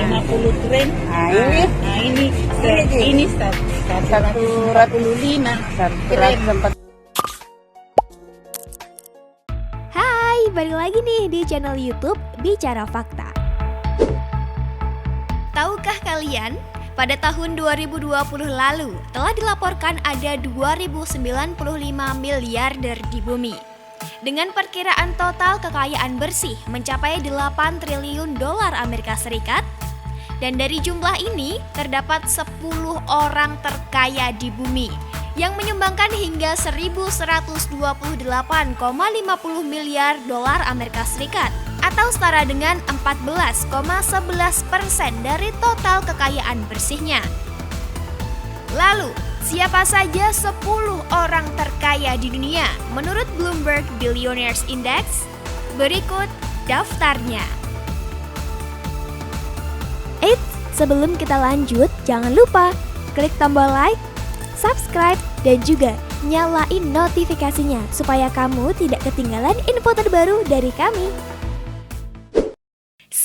50 tren. Ini 145 tren. Hai, balik lagi nih di channel YouTube Bicara Fakta. Tahukah kalian, pada tahun 2020 lalu telah dilaporkan ada 2095 miliarder di bumi. Dengan perkiraan total kekayaan bersih mencapai 8 triliun dolar Amerika Serikat. Dan dari jumlah ini terdapat 10 orang terkaya di bumi yang menyumbangkan hingga 1.128,50 miliar dolar Amerika Serikat atau setara dengan 14,11% dari total kekayaan bersihnya. Lalu, siapa saja 10 orang terkaya di dunia menurut Bloomberg Billionaires Index? Berikut daftarnya. Eits, sebelum kita lanjut, jangan lupa klik tombol like, subscribe, dan juga nyalain notifikasinya supaya kamu tidak ketinggalan info terbaru dari kami. 10.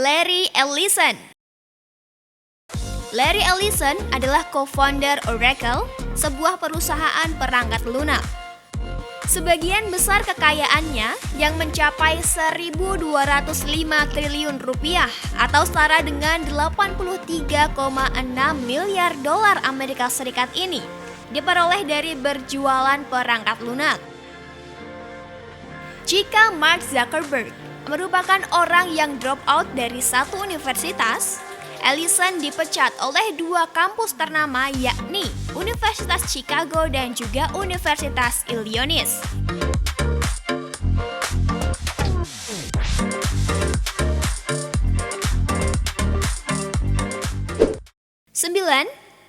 Larry Ellison. Larry Ellison adalah co-founder Oracle, sebuah perusahaan perangkat lunak. Sebagian besar kekayaannya yang mencapai 1.205 triliun rupiah atau setara dengan 83,6 miliar dolar Amerika Serikat ini diperoleh dari berjualan perangkat lunak. Jika Mark Zuckerberg merupakan orang yang drop out dari satu universitas, Ellison dipecat oleh 2 kampus ternama yakni Universitas Chicago dan juga Universitas Illinois. 9.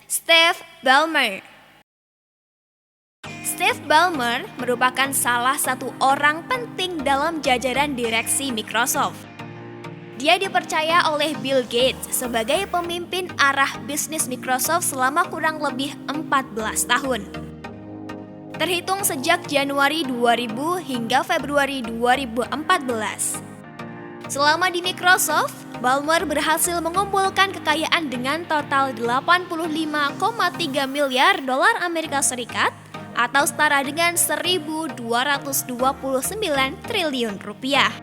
Steve Ballmer. Steve Ballmer merupakan salah satu orang penting dalam jajaran direksi Microsoft. Dia dipercaya oleh Bill Gates sebagai pemimpin arah bisnis Microsoft selama kurang lebih 14 tahun. Terhitung sejak Januari 2000 hingga Februari 2014. Selama di Microsoft, Ballmer berhasil mengumpulkan kekayaan dengan total 85,3 miliar dolar Amerika Serikat atau setara dengan 1.229 triliun rupiah.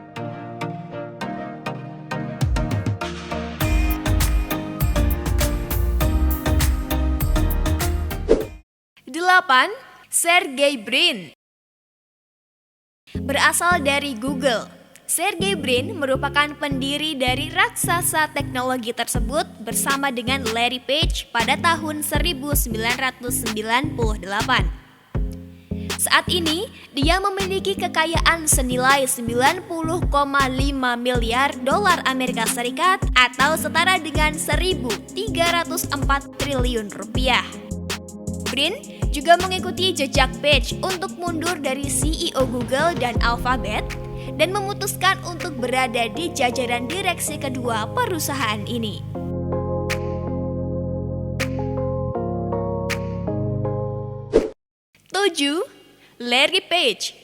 8. Sergey Brin. Berasal dari Google, Sergey Brin merupakan pendiri dari raksasa teknologi tersebut bersama dengan Larry Page pada tahun 1998. Saat ini, dia memiliki kekayaan senilai 90,5 miliar dolar Amerika Serikat atau setara dengan 1.304 triliun rupiah. Brin juga mengikuti jejak Page untuk mundur dari CEO Google dan Alphabet dan memutuskan untuk berada di jajaran direksi kedua perusahaan ini. 7. Larry Page.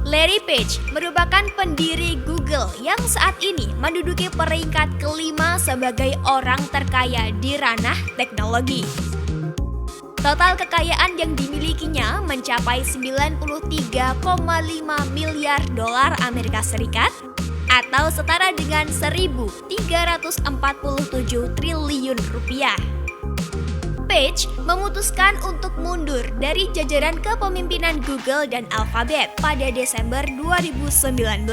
Larry Page merupakan pendiri Google yang saat ini menduduki peringkat kelima sebagai orang terkaya di ranah teknologi. Total kekayaan yang dimilikinya mencapai 93,5 miliar dolar Amerika Serikat atau setara dengan 1.347 triliun rupiah. Page memutuskan untuk mundur dari jajaran kepemimpinan Google dan Alphabet pada Desember 2019.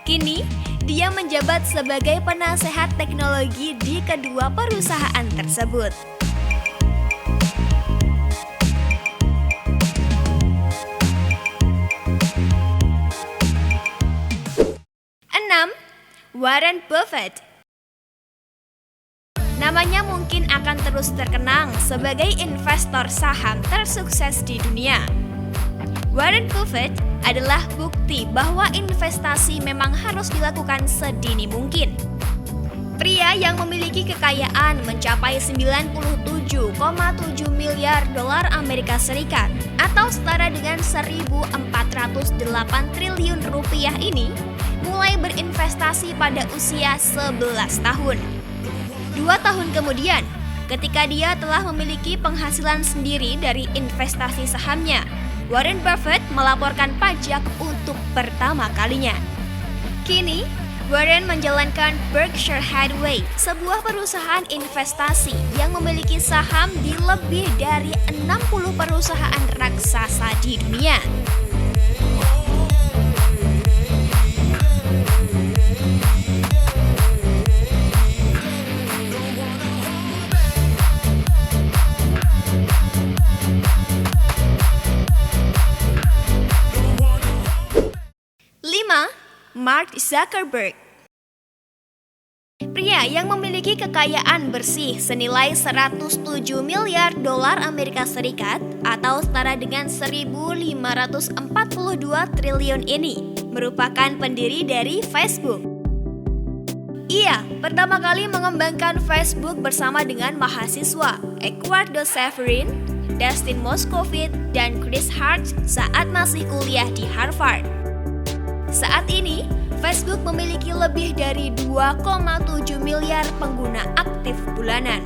Kini, dia menjabat sebagai penasehat teknologi di kedua perusahaan tersebut. 6. Warren Buffett. Namanya mungkin akan terus terkenang sebagai investor saham tersukses di dunia. Warren Buffett adalah bukti bahwa investasi memang harus dilakukan sedini mungkin. Pria yang memiliki kekayaan mencapai 97,7 miliar dolar Amerika Serikat atau setara dengan 1.408 triliun rupiah ini mulai berinvestasi pada usia 11 tahun. 2 tahun kemudian, ketika dia telah memiliki penghasilan sendiri dari investasi sahamnya, Warren Buffett melaporkan pajak untuk pertama kalinya. Kini, Warren menjalankan Berkshire Hathaway, sebuah perusahaan investasi yang memiliki saham di lebih dari 60 perusahaan raksasa di dunia. Mark Zuckerberg. Pria yang memiliki kekayaan bersih senilai 107 miliar dolar Amerika Serikat atau setara dengan 1.542 triliun ini merupakan pendiri dari Facebook. Ia pertama kali mengembangkan Facebook bersama dengan mahasiswa Eduardo Severin, Dustin Moskovitz, dan Chris Hart saat masih kuliah di Harvard. Saat ini, Facebook memiliki lebih dari 2,7 miliar pengguna aktif bulanan.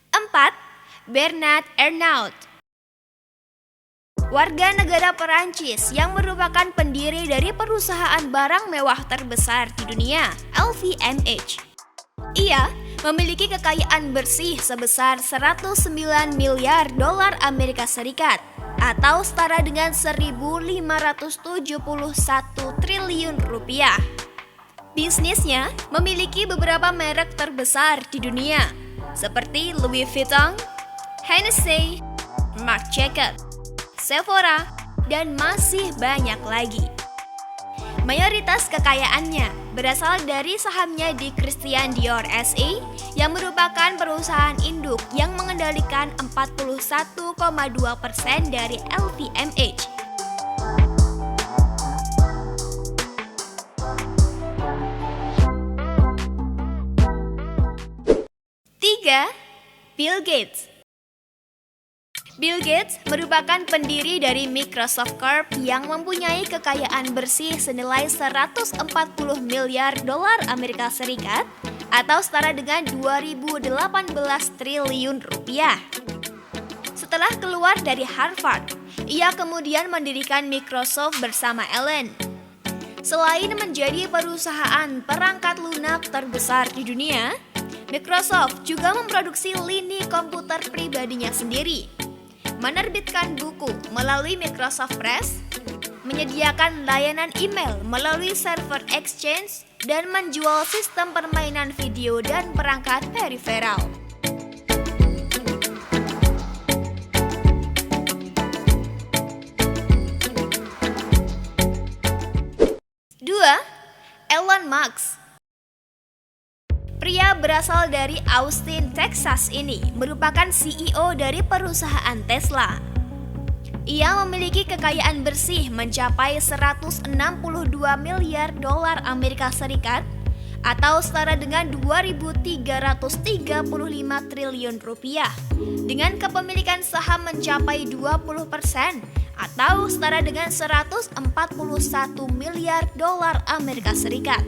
Empat, Bernard Arnault. Warga negara Perancis yang merupakan pendiri dari perusahaan barang mewah terbesar di dunia, LVMH. Ia memiliki kekayaan bersih sebesar 109 miliar dolar Amerika Serikat atau setara dengan 1.571 triliun rupiah. Bisnisnya memiliki beberapa merek terbesar di dunia seperti Louis Vuitton, Hennessy, Marc Jacobs, Sephora, dan masih banyak lagi. Mayoritas kekayaannya berasal dari sahamnya di Christian Dior SA yang merupakan perusahaan induk yang mengendalikan 41,2% dari LVMH. 3. Bill Gates. Bill Gates merupakan pendiri dari Microsoft Corp yang mempunyai kekayaan bersih senilai 140 miliar dolar Amerika Serikat atau setara dengan 2018 triliun rupiah. Setelah keluar dari Harvard, ia kemudian mendirikan Microsoft bersama Ellen. Selain menjadi perusahaan perangkat lunak terbesar di dunia, Microsoft juga memproduksi lini komputer pribadinya sendiri, menerbitkan buku melalui Microsoft Press, menyediakan layanan email melalui server Exchange, dan menjual sistem permainan video dan perangkat periferal. Dua, Elon Musk. Pria berasal dari Austin, Texas ini merupakan CEO dari perusahaan Tesla. Ia memiliki kekayaan bersih mencapai 162 miliar dolar Amerika Serikat atau setara dengan 2.335 triliun rupiah dengan kepemilikan saham mencapai 20% atau setara dengan 141 miliar dolar Amerika Serikat.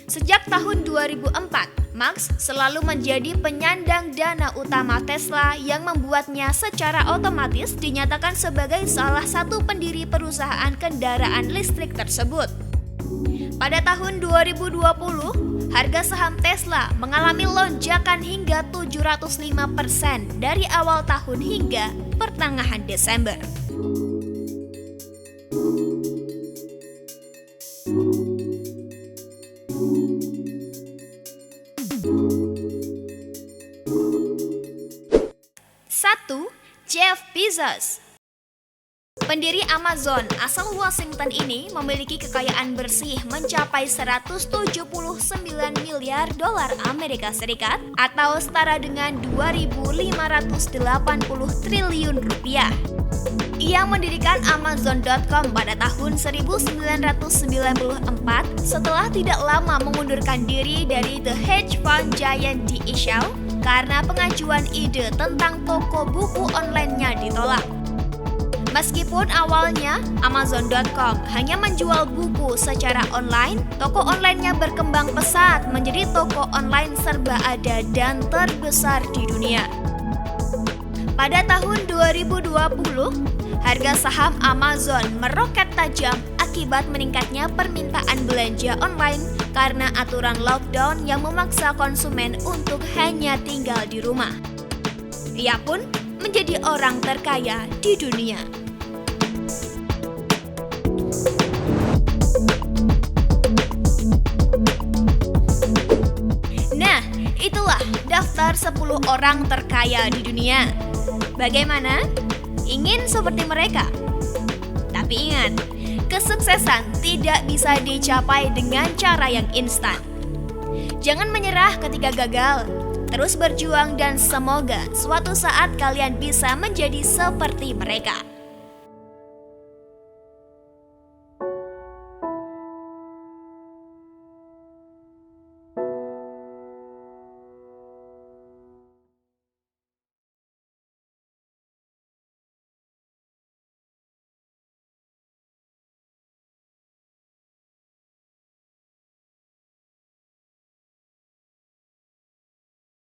Sejak tahun 2004, Musk selalu menjadi penyandang dana utama Tesla yang membuatnya secara otomatis dinyatakan sebagai salah satu pendiri perusahaan kendaraan listrik tersebut. Pada tahun 2020, harga saham Tesla mengalami lonjakan hingga 705% dari awal tahun hingga pertengahan Desember. Satu, Jeff Bezos. Pendiri Amazon asal Washington ini memiliki kekayaan bersih mencapai 179 miliar dolar Amerika Serikat atau setara dengan 2.580 triliun rupiah. Ia mendirikan Amazon.com pada tahun 1994 setelah tidak lama mengundurkan diri dari The Hedge Fund Giant D.E. Shaw karena pengajuan ide tentang toko buku online-nya ditolak. Meskipun awalnya Amazon.com hanya menjual buku secara online, toko online-nya berkembang pesat menjadi toko online serba ada dan terbesar di dunia. Pada tahun 2020, harga saham Amazon meroket tajam akibat meningkatnya permintaan belanja online karena aturan lockdown yang memaksa konsumen untuk hanya tinggal di rumah. Ia pun menjadi orang terkaya di dunia. Nah, itulah daftar 10 orang terkaya di dunia. Bagaimana? Ingin seperti mereka? Tapi ingat, kesuksesan tidak bisa dicapai dengan cara yang instan. Jangan menyerah ketika gagal. Terus berjuang dan semoga suatu saat kalian bisa menjadi seperti mereka.